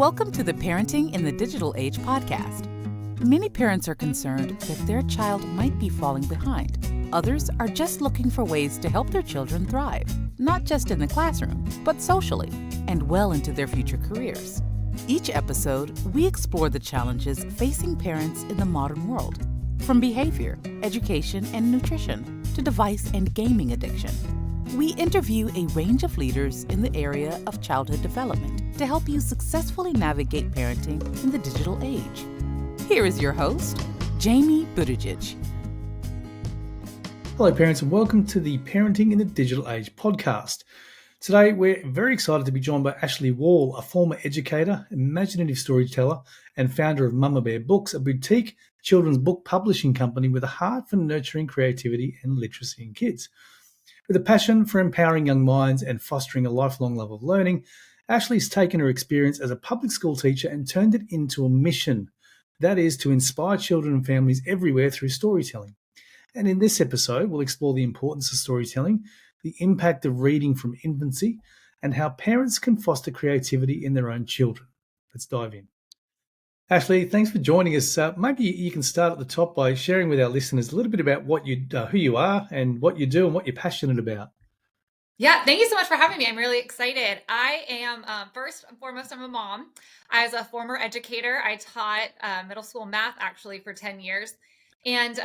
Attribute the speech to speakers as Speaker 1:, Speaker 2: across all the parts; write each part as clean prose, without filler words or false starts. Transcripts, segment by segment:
Speaker 1: Welcome to the Parenting in the Digital Age podcast. Many parents are concerned that their child might be falling behind. Others are just looking for ways to help their children thrive, not just in the classroom, but socially, and well into their future careers. Each episode, we explore the challenges facing parents in the modern world, from behavior, education, and nutrition to device and gaming addiction. We interview a range of leaders in the area of childhood development to help you successfully navigate parenting in the digital age. Here is your host, Jamie Buttigieg.
Speaker 2: Hello parents and welcome to the Parenting in the Digital Age podcast. Today we're very excited to be joined by Ashley Wall, a former educator, imaginative storyteller and founder of MamaBear Books, a boutique children's book publishing company with a heart for nurturing creativity and literacy in kids. With a passion for empowering young minds and fostering a lifelong love of learning, Ashley's taken her experience as a public school teacher and turned it into a mission. That is to inspire children and families everywhere through storytelling. And in this episode, we'll explore the importance of storytelling, the impact of reading from infancy, and how parents can foster creativity in their own children. Let's dive in. Ashley, thanks for joining us. Maybe you can start at the top by sharing with our listeners a little bit about what who you are and what you do and what you're passionate about.
Speaker 3: Yeah, thank you so much for having me. I'm really excited. I am, first and foremost, I'm a mom. I was a former educator. I taught middle school math actually for 10 years. And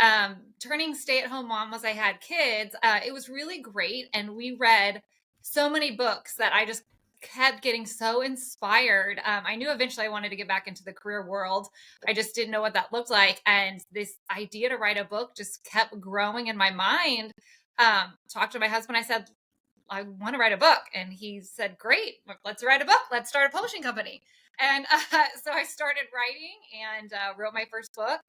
Speaker 3: turning stay-at-home mom as I had kids, it was really great. And we read so many books that I just kept getting so inspired. I knew eventually I wanted to get back into the career world. I just didn't know what that looked like. And this idea to write a book just kept growing in my mind. Talked to my husband. I said, I want to write a book. And he said, great, let's write a book. Let's start a publishing company. And so I started writing and wrote my first book.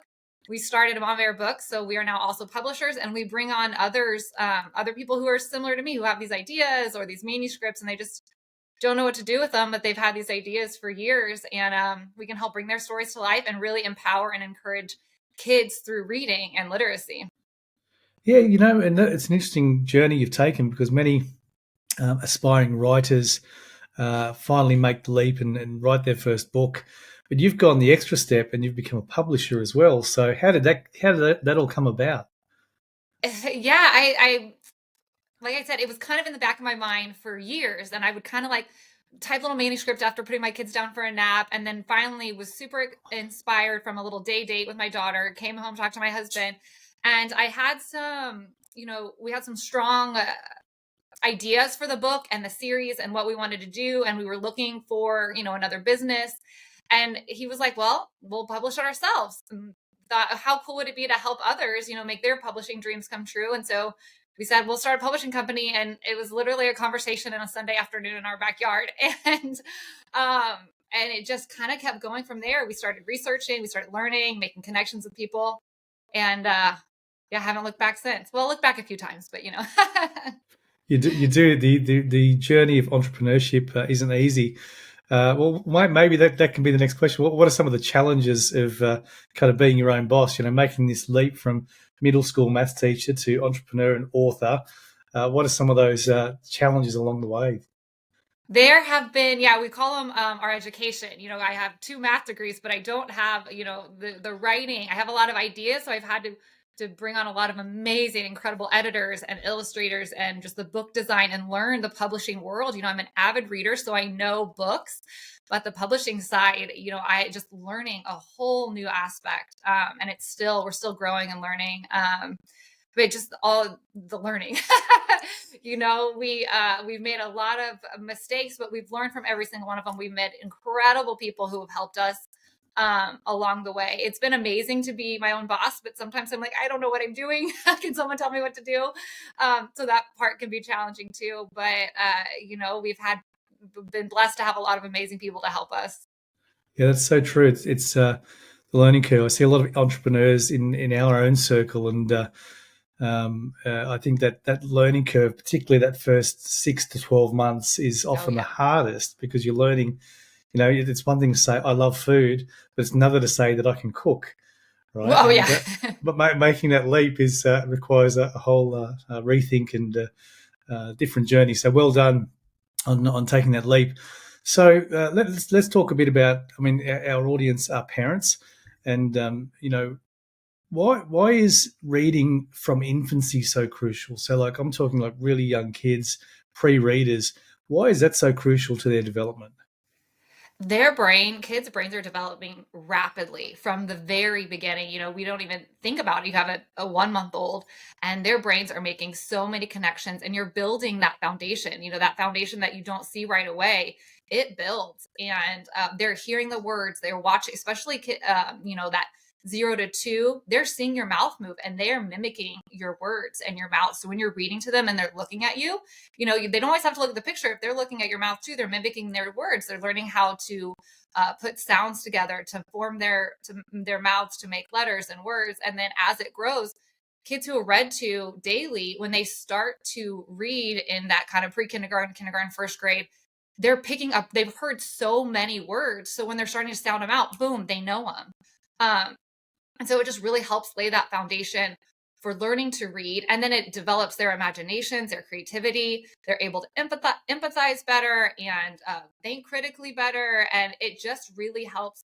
Speaker 3: We started MamaBear Books. So we are now also publishers, and we bring on others, other people who are similar to me, who have these ideas or these manuscripts, and they just don't know what to do with them, but they've had these ideas for years. And we can help bring their stories to life and really empower and encourage kids through reading and literacy.
Speaker 2: Yeah, and it's an interesting journey you've taken, because many aspiring writers finally make the leap and write their first book, but you've gone the extra step and you've become a publisher as well. So how did that all come about?
Speaker 3: Yeah, I like I said, it was kind of in the back of my mind for years, and I would kind of like type little manuscript after putting my kids down for a nap, and then finally was super inspired from a little day date with my daughter, came home, talked to my husband, and I had some, we had some strong ideas for the book and the series and what we wanted to do. And we were looking for, another business. And he was like, well, we'll publish it ourselves. And thought, how cool would it be to help others, make their publishing dreams come true? And so we said, we'll start a publishing company. And it was literally a conversation on a Sunday afternoon in our backyard. And it just kind of kept going from there. We started researching, we started learning, making connections with people. And I haven't looked back since. Well, looked back a few times, but
Speaker 2: You do. The journey of entrepreneurship isn't easy. Well, maybe that can be the next question. What are some of the challenges of kind of being your own boss? Making this leap from middle school maths teacher to entrepreneur and author. What are some of those challenges along the way?
Speaker 3: There have been, we call them our education. I have 2 math degrees, but I don't have, the writing. I have a lot of ideas, so I've had to bring on a lot of amazing, incredible editors and illustrators and just the book design and learn the publishing world. I'm an avid reader, so I know books, but the publishing side, I just learning a whole new aspect. And we're still growing and learning. But just all the learning, we've made a lot of mistakes, but we've learned from every single one of them. We've met incredible people who have helped us along the way. It's been amazing to be my own boss, but sometimes I'm like, I don't know what I'm doing. Can someone tell me what to do? So that part can be challenging too. But, we've been blessed to have a lot of amazing people to help us.
Speaker 2: Yeah, that's so true. It's the learning curve. I see a lot of entrepreneurs in our own circle, and I think that learning curve, particularly that first 6 to 12 months, is often the hardest, because you're learning. It's one thing to say I love food, but it's another to say that I can cook, right?
Speaker 3: Oh, yeah.
Speaker 2: But making that leap requires a whole rethink and different journey. So well done on taking that leap. So let's talk a bit about. I mean, our audience are parents, and why is reading from infancy so crucial? So, like, I'm talking like really young kids, pre-readers. Why is that so crucial to their development?
Speaker 3: Kids' brains are developing rapidly from the very beginning. We don't even think about it. You have a 1 month old, and their brains are making so many connections, and you're building that foundation, that foundation that you don't see right away. It builds, and they're hearing the words, they're watching, especially, that 0 to 2, they're seeing your mouth move and they're mimicking your words and your mouth. So when you're reading to them and they're looking at you, they don't always have to look at the picture. If they're looking at your mouth too, they're mimicking their words. They're learning how to put sounds together to form their mouths to make letters and words. And then as it grows, kids who are read to daily, when they start to read in that kind of pre-kindergarten, kindergarten, first grade, they're picking up, they've heard so many words. So when they're starting to sound them out, boom, they know them. And so it just really helps lay that foundation for learning to read. And then it develops their imaginations, their creativity. They're able to empathize better and think critically better. And it just really helps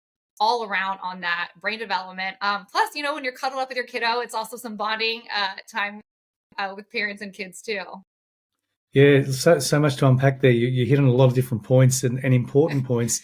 Speaker 3: all around on that brain development. Plus, when you're cuddled up with your kiddo, it's also some bonding time with parents and kids too.
Speaker 2: Yeah, so much to unpack there. You hit on a lot of different points and important points.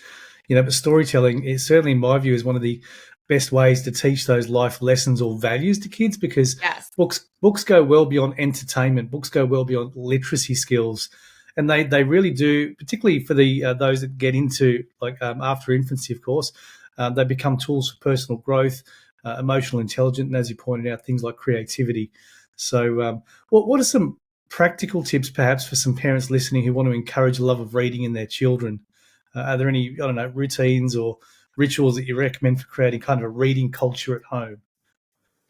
Speaker 2: But storytelling is certainly, in my view, is one of the best ways to teach those life lessons or values to kids, because
Speaker 3: Yes.
Speaker 2: books go well beyond entertainment. Books go well beyond literacy skills, and they really do, particularly for the those that get into after infancy, of course. They become tools for personal growth, emotional intelligence, and as you pointed out, things like creativity. So, what are some practical tips, perhaps, for some parents listening who want to encourage a love of reading in their children? Are there any, I don't know, routines or rituals that you recommend for creating kind of a reading culture at home?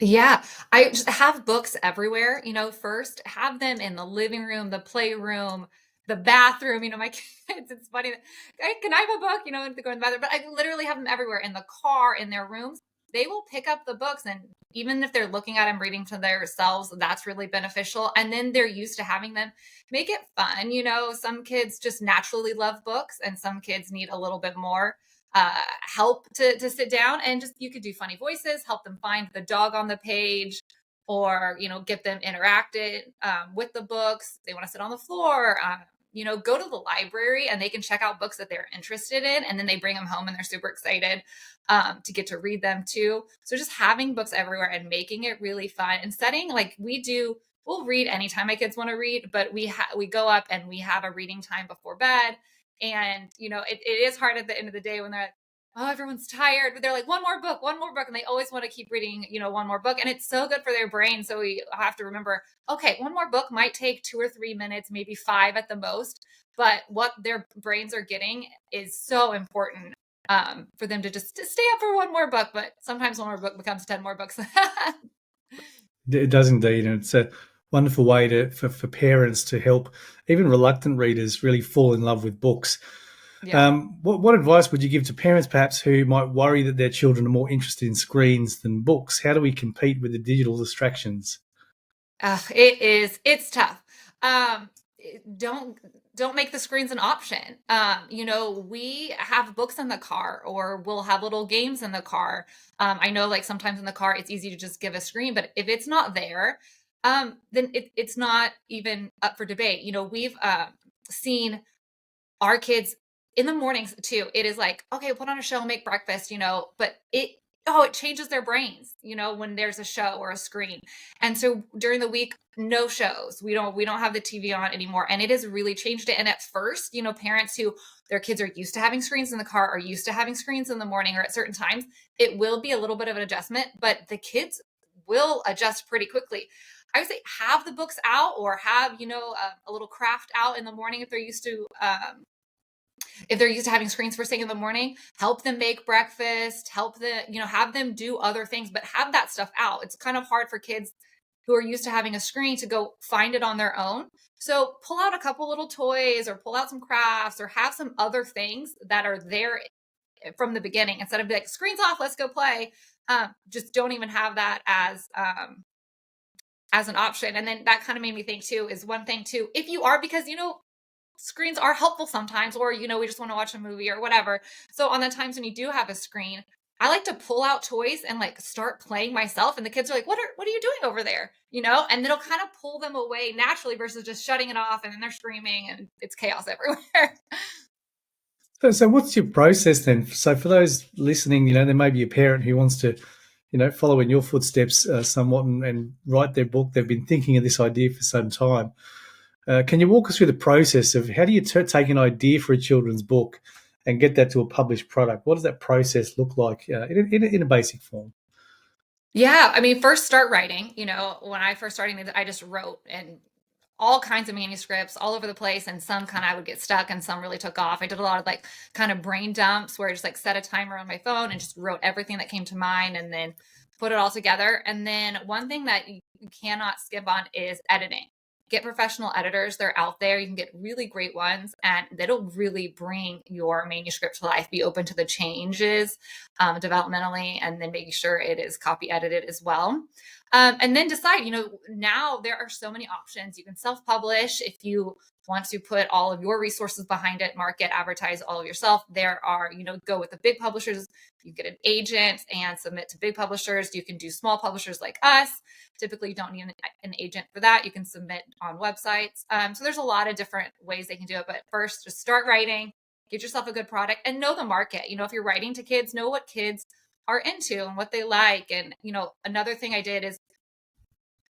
Speaker 3: Yeah, I just have books everywhere. First have them in the living room, the playroom, the bathroom. My kids, it's funny. Hey, can I have a book? And they go in the bathroom, but I literally have them everywhere, in the car, in their rooms. They will pick up the books, and even if they're looking at them, reading to themselves, that's really beneficial. And then they're used to having them. Make it fun. Some kids just naturally love books, and some kids need a little bit more help to sit down, and just, you could do funny voices, help them find the dog on the page, or get them interacted with the books. They want to sit on the floor, go to the library, and they can check out books that they're interested in, and then they bring them home and they're super excited to get to read them too. So just having books everywhere and making it really fun, and setting, like we do, we'll read anytime my kids want to read, but we go up and we have a reading time before bed. And, it is hard at the end of the day when they're like, oh, everyone's tired, but they're like, one more book, one more book. And they always want to keep reading, one more book. And it's so good for their brain. So we have to remember, okay, one more book might take 2 or 3 minutes, maybe 5 at the most. But what their brains are getting is so important for them to stay up for one more book. But sometimes one more book becomes 10 more books.
Speaker 2: It does indeed, and it's a wonderful way for parents to help even reluctant readers really fall in love with books.
Speaker 3: Yeah.
Speaker 2: What advice would you give to parents, perhaps, who might worry that their children are more interested in screens than books? How do we compete with the digital distractions?
Speaker 3: It's tough. Um, don't make the screens an option. We have books in the car, or we'll have little games in the car. I know, like, sometimes in the car it's easy to just give a screen, but if it's not there, then it's not even up for debate. We've seen our kids in the mornings too. It is like, okay, put on a show, make breakfast, but it changes their brains, when there's a show or a screen. And so during the week, no shows. We don't have the TV on anymore. And it has really changed it. And at first, parents who their kids are used to having screens in the car, are used to having screens in the morning or at certain times, it will be a little bit of an adjustment, but the kids will adjust pretty quickly. I would say have the books out, or have, a little craft out in the morning if they're used to having screens first thing in the morning. Help them make breakfast, help them, have them do other things, but have that stuff out. It's kind of hard for kids who are used to having a screen to go find it on their own. So pull out a couple little toys, or pull out some crafts, or have some other things that are there from the beginning, instead of like, screens off, let's go play. Just don't even have that as an option. And then that kind of made me think too, is one thing too, if you are, because screens are helpful sometimes, or, we just want to watch a movie or whatever. So on the times when you do have a screen, I like to pull out toys and like start playing myself. And the kids are like, what are you doing over there? And it'll kind of pull them away naturally versus just shutting it off and then they're screaming and it's chaos everywhere.
Speaker 2: So what's your process then? So for those listening, there may be a parent who wants to, follow in your footsteps somewhat and write their book. They've been thinking of this idea for some time. Can you walk us through the process of how do you take an idea for a children's book and get that to a published product? What does that process look like in a basic form?
Speaker 3: Yeah, I mean, first start writing. When I first started, I just wrote and all kinds of manuscripts all over the place, and some kind of I would get stuck and some really took off. I did a lot of like kind of brain dumps where I just like set a timer on my phone and just wrote everything that came to mind and then put it all together. And then one thing that you cannot skip on is editing. Get professional editors. They're out there. You can get really great ones and that'll really bring your manuscript to life. Be open to the changes developmentally, and then making sure it is copy edited as well. And then decide, now there are so many options. You can self-publish if you want to put all of your resources behind it, market, advertise all of yourself. There are, go with the big publishers. You get an agent and submit to big publishers. You can do small publishers like us. Typically, you don't need an agent for that. You can submit on websites. So there's a lot of different ways they can do it. But first, just start writing, get yourself a good product, and know the market. If you're writing to kids, know what kids are into and what they like. And, another thing I did is,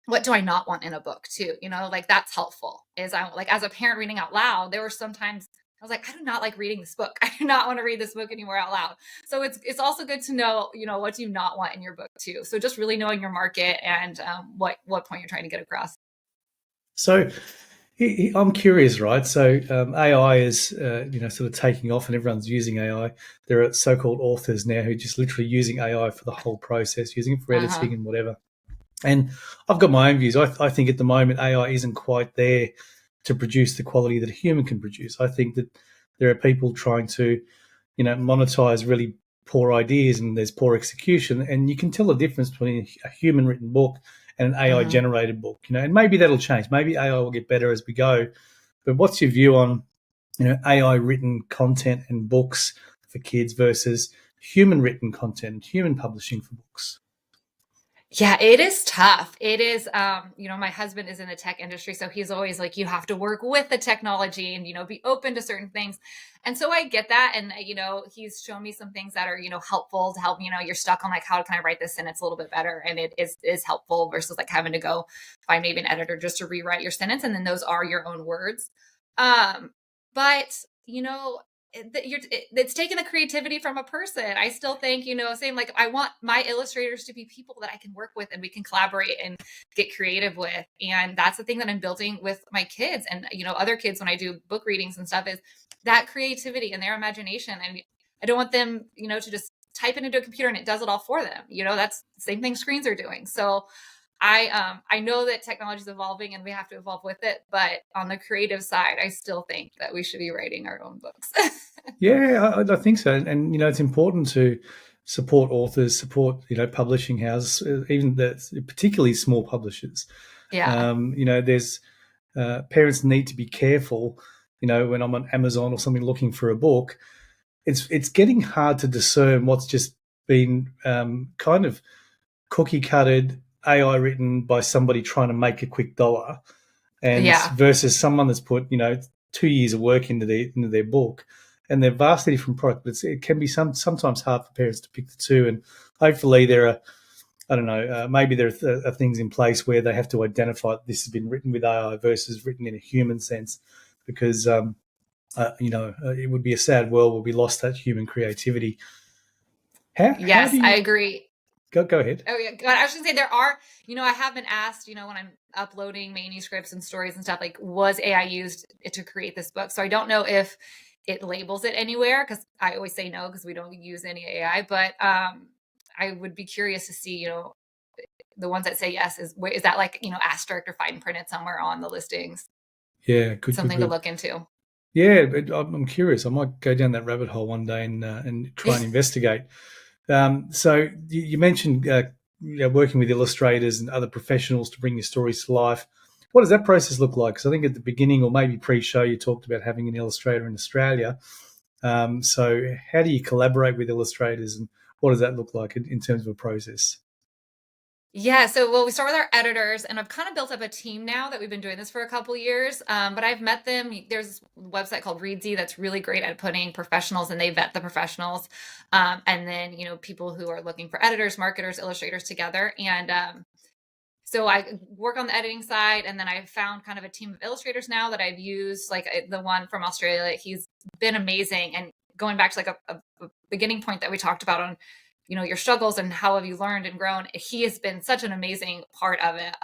Speaker 3: what do I not want in a book too? Like that's helpful. Is I like, as a parent reading out loud, there were sometimes I was like, I do not like reading this book. I do not want to read this book anymore out loud. So it's also good to know, what do you not want in your book too. So just really knowing your market and what point you're trying to get across.
Speaker 2: So I'm curious, right? So AI is, sort of taking off and everyone's using AI. There are so-called authors now who are just literally using AI for the whole process, using it for editing and whatever. And I've got my own views. I think at the moment AI isn't quite there to produce the quality that a human can produce. I think that there are people trying to, monetize really poor ideas and there's poor execution. And you can tell the difference between a human written book and an AI generated book, and maybe that'll change. Maybe AI will get better as we go. But what's your view on, AI written content and books for kids versus human written content, human publishing for books?
Speaker 3: Yeah, it is tough. It is, my husband is in the tech industry, so he's always like, you have to work with the technology and, be open to certain things. And so I get that. And, he's shown me some things that are, helpful to help, you're stuck on like, how can I write this sentence a little bit better? And it is helpful versus like having to go find maybe an editor just to rewrite your sentence. And then those are your own words. But, it's taking the creativity from a person. I still think, same, like I want my illustrators to be people that I can work with and we can collaborate and get creative with. And that's the thing that I'm building with my kids and, other kids when I do book readings and stuff, is that creativity and their imagination. And I don't want them, to just type it into a computer and it does it all for them. That's the same thing screens are doing. So I know that technology is evolving and we have to evolve with it, but on the creative side, I still think that we should be writing our own books.
Speaker 2: Yeah, I think so. And, it's important to support authors, support, publishing houses, even particularly small publishers.
Speaker 3: Yeah.
Speaker 2: There's parents need to be careful, when I'm on Amazon or something looking for a book, it's getting hard to discern what's just been kind of cookie cutted, AI written by somebody trying to make a quick dollar, and versus someone that's put 2 years of work into their book, and they're vastly different product. But it can be sometimes hard for parents to pick the two, and hopefully there are, I don't know, maybe there are things in place where they have to identify that this has been written with AI versus written in a human sense, because it would be a sad world where we lost that human creativity. How do you,
Speaker 3: I agree.
Speaker 2: Go ahead.
Speaker 3: Oh yeah, I was going to say there are, I have been asked, when I'm uploading manuscripts and stories and stuff, like, was AI used to create this book? So I don't know if it labels it anywhere, because I always say no, because we don't use any AI. But I would be curious to see, the ones that say yes, is that like, asterisk or fine printed somewhere on the listings?
Speaker 2: Yeah, good.
Speaker 3: Something to look into.
Speaker 2: Yeah, but I'm curious. I might go down that rabbit hole one day and try and investigate. So you mentioned working with illustrators and other professionals to bring your stories to life. what does that process look like? Because I think at the beginning, or maybe pre-show, you talked about having an illustrator in Australia. So how do you collaborate with illustrators, and what does that look like in terms of a process?
Speaker 3: Yeah, so well, we start with our editors, and I've kind of built up a team now that we've been doing this for a couple years. But I've met them. There's this website called Readsy that's really great at putting professionals, and they vet the professionals, and then people who are looking for editors, marketers, illustrators together. And so I work on the editing side, and then I've found kind of a team of illustrators now that I've used, like the one from Australia. He's been amazing, and going back to like a beginning point that we talked about on your struggles and how have you learned and grown, he has been such an amazing part of it,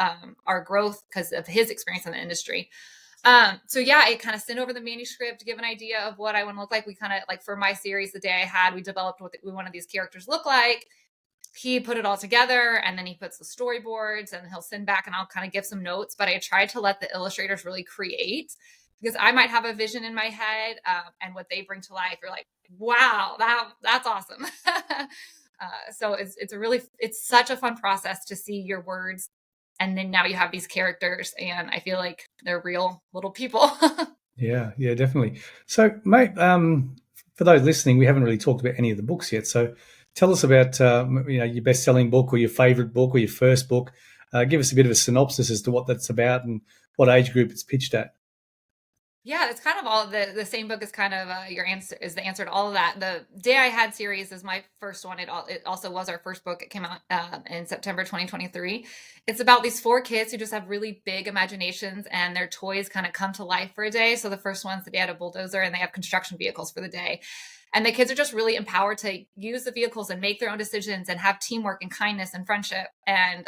Speaker 3: our growth, because of his experience in the industry. So yeah, I kind of sent over the manuscript to give an idea of what I want to look like. We kind of, like, for my series, the day I had, we developed what we wanted these characters look like. He put it all together, and then he puts the storyboards, and he'll send back, and I'll kind of give some notes. But I tried to let the illustrators really create, because I might have a vision in my head, and what they bring to life, you're like, wow, that's awesome. So it's such a fun process to see your words, and then now you have these characters, and I feel like they're real little people.
Speaker 2: Yeah, definitely. So, mate, for those listening, we haven't really talked about any of the books yet. So, tell us about your best-selling book, or your favorite book, or your first book. Give us a bit of a synopsis as to what that's about and what age group it's pitched at.
Speaker 3: Yeah, it's kind of all the same book is kind of your answer, is the answer to all of that. The Day I Had series is my first one. It also was our first book. It came out in September 2023. It's about these 4 kids who just have really big imaginations, and their toys kind of come to life for a day. So the first one's that they had a bulldozer, and they have construction vehicles for the day. And the kids are just really empowered to use the vehicles and make their own decisions and have teamwork and kindness and friendship. And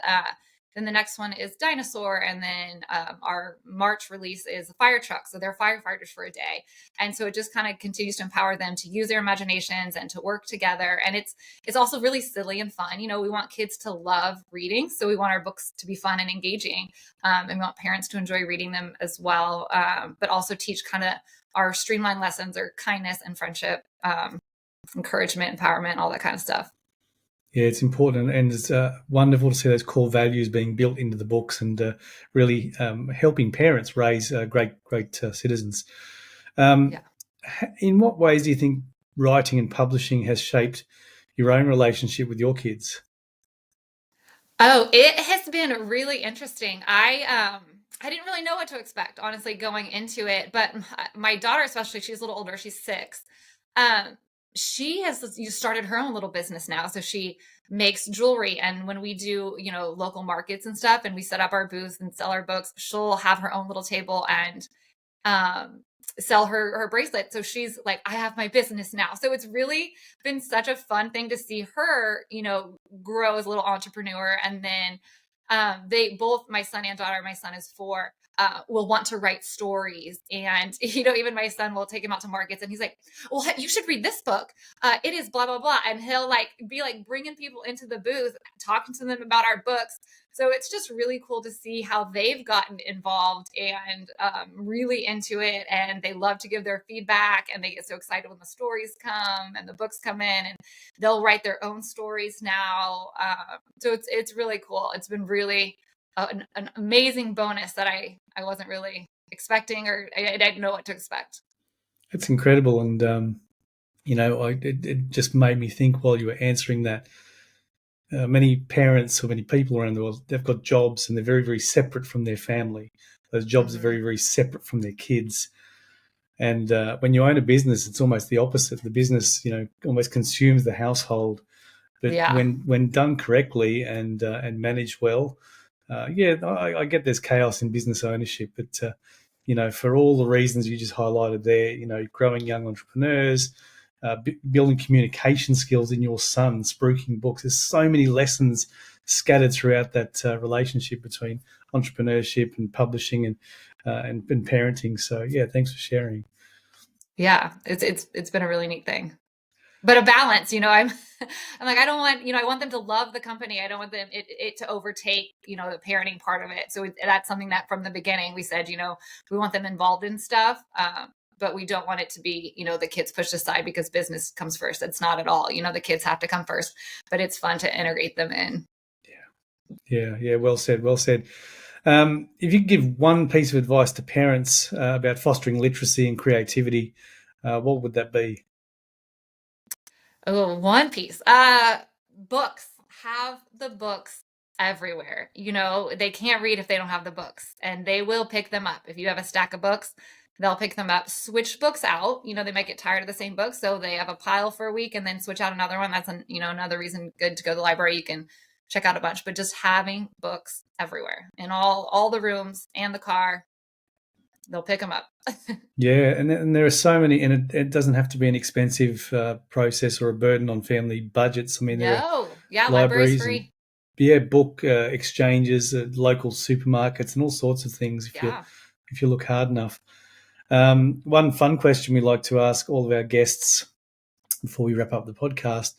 Speaker 3: then the next one is Dinosaur. And then our March release is a fire truck. So they're firefighters for a day. And so it just kind of continues to empower them to use their imaginations and to work together. And it's also really silly and fun. We want kids to love reading. So we want our books to be fun and engaging. And we want parents to enjoy reading them as well, but also teach kind of our streamlined lessons, or kindness and friendship, encouragement, empowerment, all that kind of stuff.
Speaker 2: Yeah, it's important, and it's wonderful to see those core values being built into the books, and really helping parents raise great citizens.
Speaker 3: Yeah.
Speaker 2: In what ways do you think writing and publishing has shaped your own relationship with your kids?
Speaker 3: Oh, it has been really interesting. I didn't really know what to expect, honestly, going into it. But my daughter, especially, she's a little older. She's 6. She has started her own little business now. So she makes jewelry. And when we do, local markets and stuff, and we set up our booth and sell our books, she'll have her own little table and sell her bracelet. So she's like, I have my business now. So it's really been such a fun thing to see her, grow as a little entrepreneur. And then they both, my son and daughter, my son is 4, will want to write stories. And, even my son will take him out to markets, and he's like, well, you should read this book. It is blah, blah, blah. And he'll be bringing people into the booth, talking to them about our books. So it's just really cool to see how they've gotten involved and really into it. And they love to give their feedback, and they get so excited when the stories come and the books come in, and they'll write their own stories now. So it's really cool. It's been really an amazing bonus that I wasn't really expecting, or I didn't know what to expect.
Speaker 2: It's incredible. And, it just made me think while you were answering that. Many parents or many people around the world, they've got jobs, and they're very, very separate from their family. Those jobs are very, very separate from their kids. And when you own a business, it's almost the opposite. The business, almost consumes the household. But
Speaker 3: Yeah.
Speaker 2: when done correctly and managed well, I get there's chaos in business ownership. But, for all the reasons you just highlighted there, growing young entrepreneurs, building communication skills in your son, spruiking books. There's so many lessons scattered throughout that relationship between entrepreneurship and publishing and parenting. So yeah, thanks for sharing.
Speaker 3: Yeah, it's been a really neat thing, but a balance. I'm like, I don't want, I want them to love the company. I don't want them it to overtake the parenting part of it. So that's something that from the beginning we said, we want them involved in stuff. But we don't want it to be, the kids pushed aside because business comes first. It's not at all. The kids have to come first, but it's fun to integrate them in.
Speaker 2: Yeah. Well said. If you could give one piece of advice to parents about fostering literacy and creativity, what would that be?
Speaker 3: Oh, one piece. Books. Have the books everywhere. They can't read if they don't have the books, and they will pick them up. If you have a stack of books, they'll pick them up. Switch books out. They might get tired of the same book, so they have a pile for a week and then switch out another one. That's another reason good to go to the library. You can check out a bunch, but just having books everywhere in all the rooms and the car, they'll pick them up.
Speaker 2: Yeah, and there are so many, and it doesn't have to be an expensive process or a burden on family budgets. I mean, there are
Speaker 3: No, yeah, library's
Speaker 2: libraries and
Speaker 3: free.
Speaker 2: book exchanges, local supermarkets, and all sorts of things
Speaker 3: Yeah.
Speaker 2: if you look hard enough. One fun question we like to ask all of our guests before we wrap up the podcast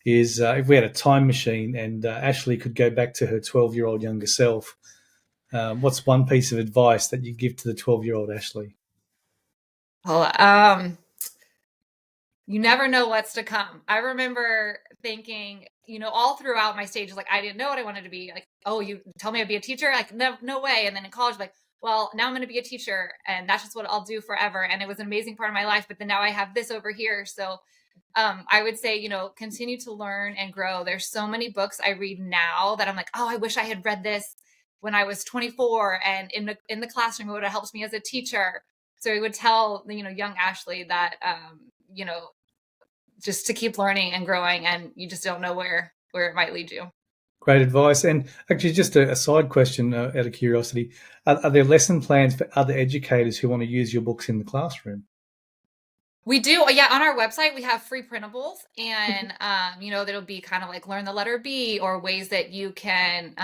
Speaker 2: is if we had a time machine and Ashley could go back to her 12-year-old younger self, what's one piece of advice that you give to the 12-year-old Ashley?
Speaker 3: Well, you never know what's to come. I remember thinking, all throughout my stages, like I didn't know what I wanted to be. Like, oh, you tell me I'd be a teacher? Like, no way. And then in college, like, well, now I'm going to be a teacher, and that's just what I'll do forever. And it was an amazing part of my life. But then now I have this over here. So I would say, continue to learn and grow. There's so many books I read now that I'm like, oh, I wish I had read this when I was 24 and in the classroom, it would have helped me as a teacher. So I would tell, young Ashley that, just to keep learning and growing, and you just don't know where it might lead you.
Speaker 2: Great advice. And actually, just a side question out of curiosity, are there lesson plans for other educators who want to use your books in the classroom?
Speaker 3: We do. Yeah. On our website, we have free printables, and, that'll be kind of like learn the letter B, or ways that you can,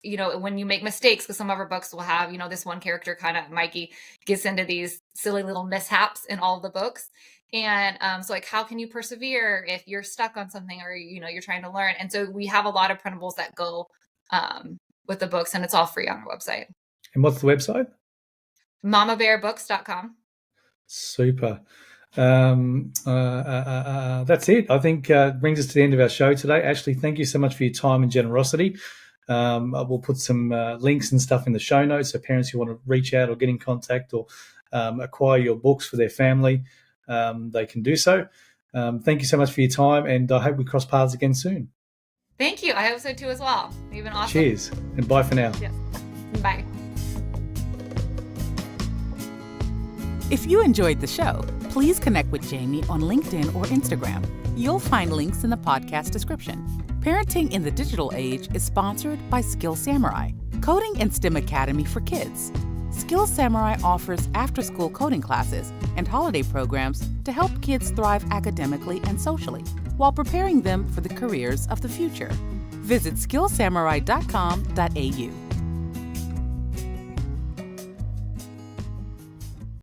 Speaker 3: when you make mistakes, because some of our books will have, this one character, kind of Mikey, gets into these silly little mishaps in all the books. And so like, how can you persevere if you're stuck on something, or, you're trying to learn? And so we have a lot of printables that go with the books, and it's all free on our website.
Speaker 2: And what's the website?
Speaker 3: MamaBearBooks.com.
Speaker 2: Super. That's it. I think brings us to the end of our show today. Ashley, thank you so much for your time and generosity. We'll put some links and stuff in the show notes, so parents who want to reach out or get in contact or acquire your books for their family, they can do so. Thank you so much for your time, and I hope we cross paths again soon.
Speaker 3: Thank you. I hope so too as well. You've been awesome.
Speaker 2: Cheers, and bye for now.
Speaker 3: Yes. Bye.
Speaker 1: If you enjoyed the show, please connect with Jamie on LinkedIn or Instagram. You'll find links in the podcast description. Parenting in the Digital Age is sponsored by Skill Samurai, Coding and STEM Academy for Kids. Skill Samurai offers after-school coding classes and holiday programs to help kids thrive academically and socially while preparing them for the careers of the future. Visit skillsamurai.com.au.